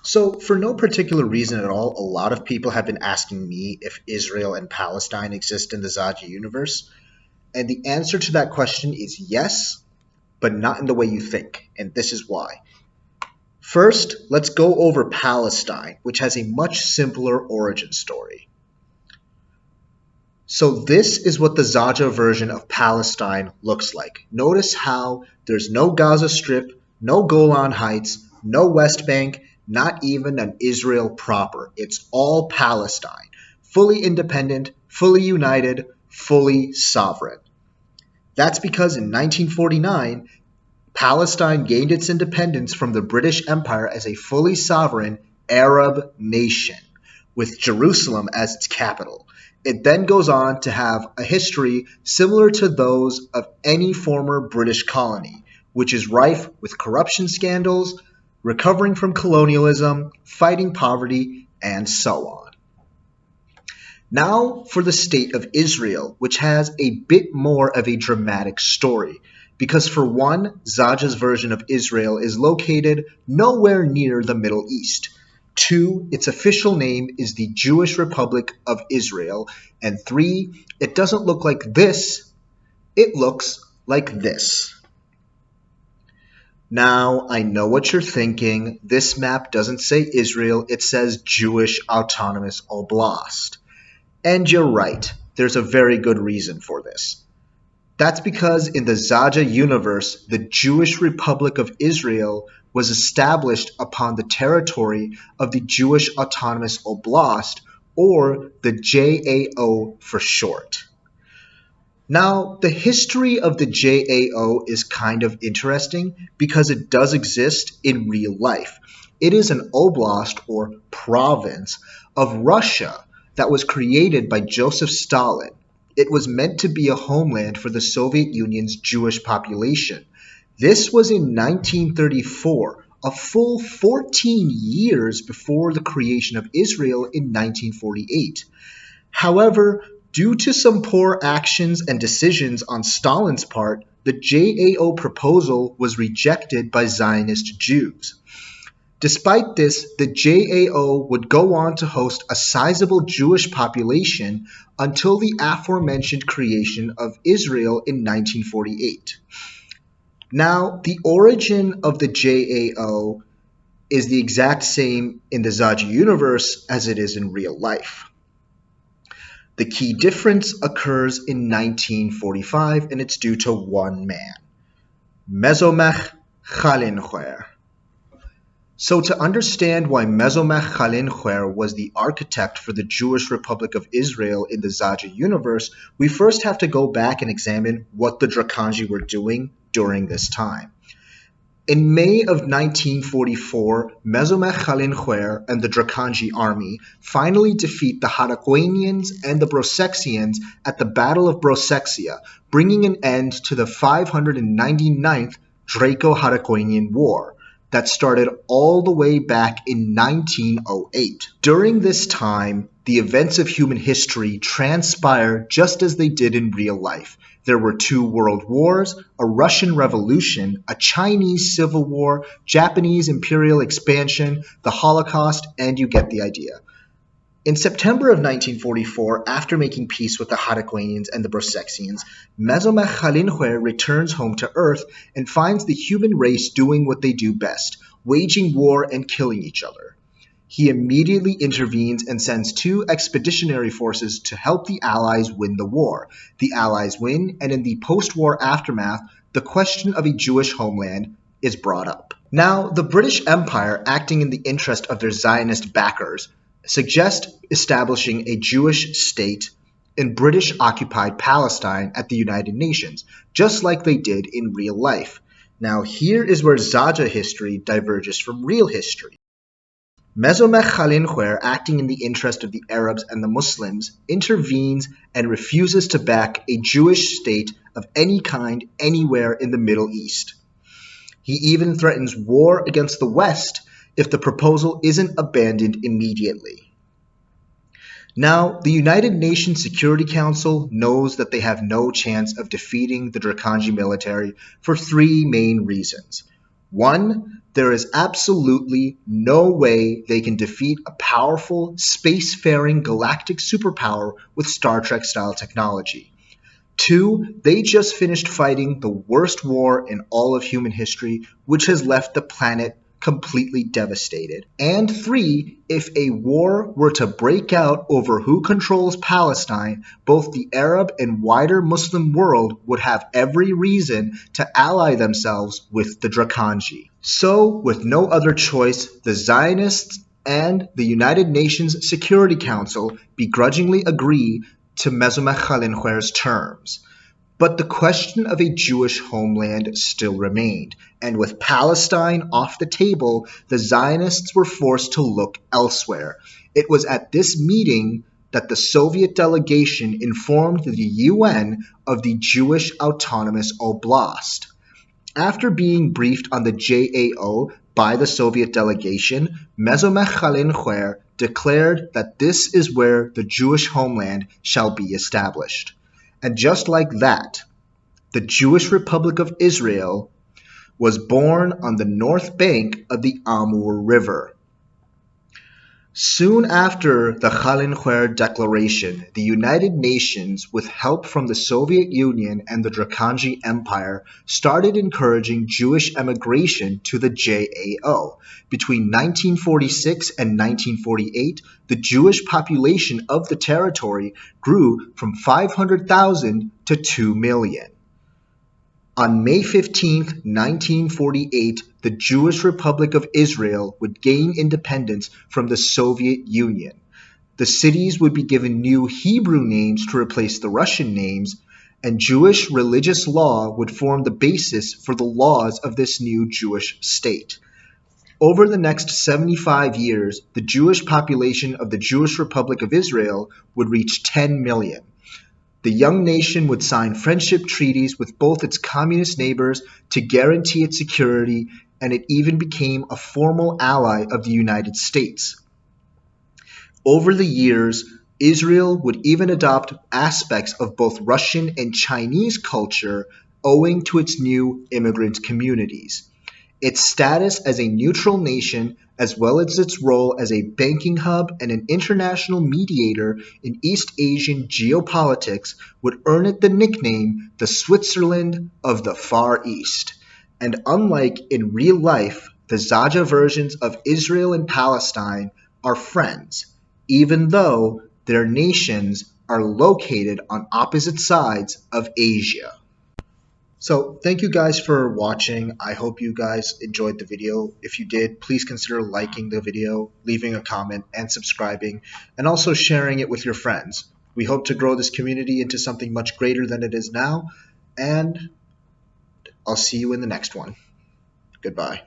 So, for no particular reason at all, a lot of people have been asking me if Israel and Palestine exist in the Zaja universe. And the answer to that question is yes, but not in the way you think. And this is why. First, let's go over Palestine, which has a much simpler origin story. So, this is what the Zaja version of Palestine looks like. Notice how there's no Gaza Strip, no Golan Heights, no West Bank, not even an Israel proper. It's all Palestine, fully independent, fully united, fully sovereign. That's because in 1949, Palestine gained its independence from the British Empire as a fully sovereign Arab nation, with Jerusalem as its capital. It then goes on to have a history similar to those of any former British colony, which is rife with corruption scandals, recovering from colonialism, fighting poverty, and so on. Now for the state of Israel, which has a bit more of a dramatic story. Because for one, Zaja's version of Israel is located nowhere near the Middle East. Two, its official name is the Jewish Republic of Israel. And three, it doesn't look like this, it looks like this. Now, I know what you're thinking. This map doesn't say Israel, it says Jewish Autonomous Oblast. And you're right, there's a very good reason for this. That's because in the Zaja universe, the Jewish Republic of Israel was established upon the territory of the Jewish Autonomous Oblast, or the JAO for short. Now, the history of the JAO is kind of interesting because it does exist in real life. It is an oblast or province of Russia that was created by Joseph Stalin. It was meant to be a homeland for the Soviet Union's Jewish population. This was in 1934, a full 14 years before the creation of Israel in 1948. However, due to some poor actions and decisions on Stalin's part, the JAO proposal was rejected by Zionist Jews. Despite this, the JAO would go on to host a sizable Jewish population until the aforementioned creation of Israel in 1948. Now, the origin of the JAO is the exact same in the Zaja universe as it is in real life. The key difference occurs in 1945, and it's due to one man, Mezomech Chalinchoer. So to understand why Mezomech Chalinchoer was the architect for the Jewish Republic of Israel in the Zaja universe, we first have to go back and examine what the Drakaanjhi were doing during this time. In May of 1944, Mezomech Chalinchoer and the Drakaanjhi army finally defeat the Harakwanians and the Brosexians at the Battle of Brosexia, bringing an end to the 599th Draco-Harakwanian War that started all the way back in 1908. During this time, the events of human history transpired just as they did in real life. There were 2 world wars, a Russian Revolution, a Chinese Civil War, Japanese imperial expansion, the Holocaust, and you get the idea. In September of 1944, after making peace with the Harakwanians and the Brosexians, Mezomech Chalinchoer returns home to Earth and finds the human race doing what they do best, waging war and killing each other. He immediately intervenes and sends 2 expeditionary forces to help the Allies win the war. The Allies win, and in the post-war aftermath, the question of a Jewish homeland is brought up. Now, the British Empire, acting in the interest of their Zionist backers, suggest establishing a Jewish state in British-occupied Palestine at the United Nations, just like they did in real life. Now, here is where Zaja history diverges from real history. Mezomech Chalinchoer, acting in the interest of the Arabs and the Muslims, intervenes and refuses to back a Jewish state of any kind anywhere in the Middle East. He even threatens war against the West if the proposal isn't abandoned immediately. Now, the United Nations Security Council knows that they have no chance of defeating the Drakaanjhi military for 3 main reasons. One, there is absolutely no way they can defeat a powerful, spacefaring galactic superpower with Star Trek style technology. Two, they just finished fighting the worst war in all of human history, which has left the planet completely devastated. And three, if a war were to break out over who controls Palestine, both the Arab and wider Muslim world would have every reason to ally themselves with the Drakaanjhi. So, with no other choice, the Zionists and the United Nations Security Council begrudgingly agree to Mezomech Khalinhuer's terms. But the question of a Jewish homeland still remained, and with Palestine off the table, the Zionists were forced to look elsewhere. It was at this meeting that the Soviet delegation informed the UN of the Jewish Autonomous Oblast. After being briefed on the JAO by the Soviet delegation, Mezomech Khalinhuer declared that this is where the Jewish homeland shall be established. And just like that, the Jewish Republic of Israel was born on the north bank of the Amur River. Soon after the Khalinhuer Declaration, the United Nations, with help from the Soviet Union and the Drakaanjhi Empire, started encouraging Jewish emigration to the JAO. Between 1946 and 1948, the Jewish population of the territory grew from 500,000 to 2 million. On May 15, 1948, the Jewish Republic of Israel would gain independence from the Soviet Union. The cities would be given new Hebrew names to replace the Russian names, and Jewish religious law would form the basis for the laws of this new Jewish state. Over the next 75 years, the Jewish population of the Jewish Republic of Israel would reach 10 million. The young nation would sign friendship treaties with both its communist neighbors to guarantee its security, and it even became a formal ally of the United States. Over the years, Israel would even adopt aspects of both Russian and Chinese culture owing to its new immigrant communities. Its status as a neutral nation, as well as its role as a banking hub and an international mediator in East Asian geopolitics, would earn it the nickname the Switzerland of the Far East. And unlike in real life, the Zaja versions of Israel and Palestine are friends, even though their nations are located on opposite sides of Asia. So thank you guys for watching. I hope you guys enjoyed the video. If you did, please consider liking the video, leaving a comment, and subscribing, and also sharing it with your friends. We hope to grow this community into something much greater than it is now, and I'll see you in the next one. Goodbye.